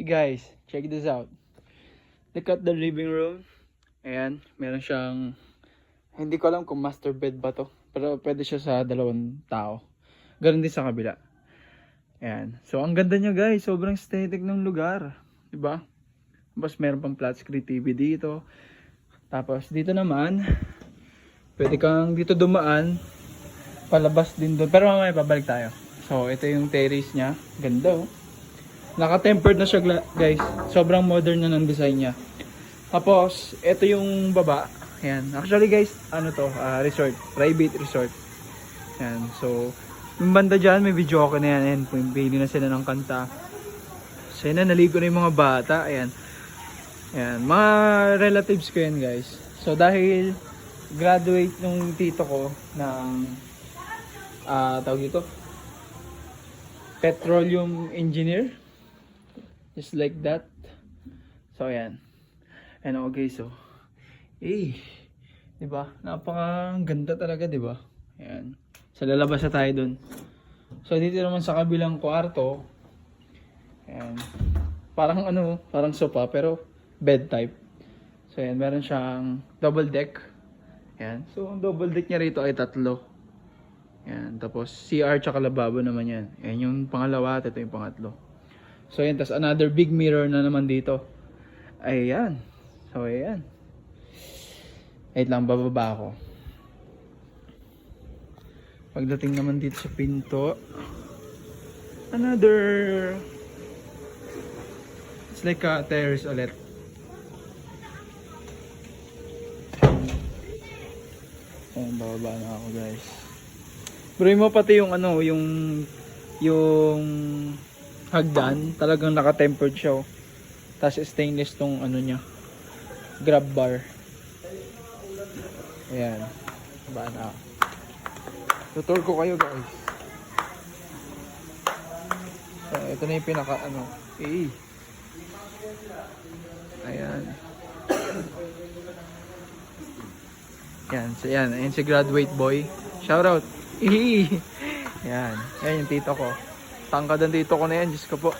guys, check this out. Look at the living room. Ayan, meron siyang, hindi ko alam kung master bed ba to, pero pwede siya sa 2 tao. Ganun din sa kabila. Ayan, so ang ganda niya guys, sobrang aesthetic ng lugar, diba? Tapos meron pang flat screen TV dito. Tapos dito naman, pwede kang dito dumaan, palabas din doon, pero mamaya pabalik tayo. So ito yung terrace niya, ganda oh. Naka-tempered na siya guys. Sobrang modern na ng design niya. Tapos, ito yung baba. Ayan. Actually guys, ano to? Resort. Private resort. Ayan. So, yung banda dyan, may video okay na yan. Ayan. Pili na sila ng kanta. So, yan na. Naligo na yung mga bata. Ayan. Ayan. Mga relatives ko yan guys. So, dahil graduate nung tito ko ng tawag dito, petroleum engineer. Just like that. So ayan. And okay, so diba? Napakaganda talaga, diba? Ayan. So lalabas na tayo dun. So dito naman sa kabilang kwarto, ayan. Parang parang sofa pero bed type. So ayan, meron siyang double deck. Ayan. So ang double deck niya rito ay 3. Ayan. Tapos CR tsaka lababo naman yan. Ayan yung pangalawa at ito yung pangatlo. So ayan, tas another big mirror na naman dito. Ayan. So ayan. Wait lang, bababa ako. Pagdating naman dito sa pinto, another, it's like a terrace ulit. Ayan, bababa na ako guys. Pero mo pati yung yung hagdan, talagang naka-tempered siya. Tapos stainless tong niya, grab bar. Ayan. Ba na. Tutur ko kayo guys. So, ito na yung pinaka Ayan. Ayan. So yan. Ayan si graduate boy. Shout out. Ayan. Ayan yung tito ko. Tangkadan dito ko na yan, Diyos ko po.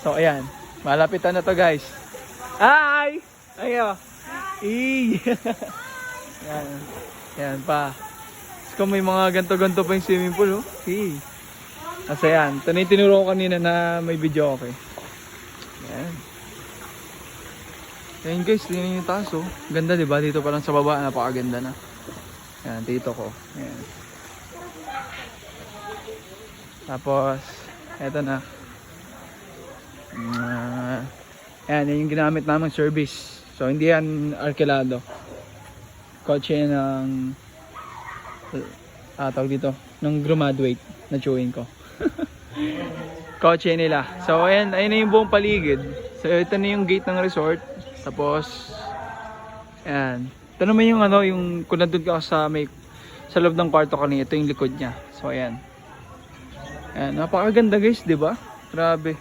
So ayan, malapitan na to guys. Hi! Ayo. Yan. Yan pa. So may mga ganto-ganto pa yung swimming pool, oh. Kasi yan, ito na yung tinuro ko kanina na may video okay. Yan. Yan guys, tingnan yung taas, oh. Ganda diba? Dito pa lang sa baba, napakaganda na. Yan, dito ko. Yan. Tapos eto na. Ayan, yung ginamit namang service. So, hindi yan arkilado. Kotse ng tawag dito, nung graduate na chewing ko. Kotse nila. So, ayan na yung buong paligid. So, ito na yung gate ng resort. Tapos, ayan. Ito naman yung yung kung nandun ka sa loob ng kwarto kanina, ito yung likod niya. So, ayan. Ayan, napakaganda guys, di ba? Grabe.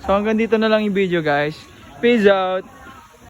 So hanggang dito na lang yung video guys. Peace out!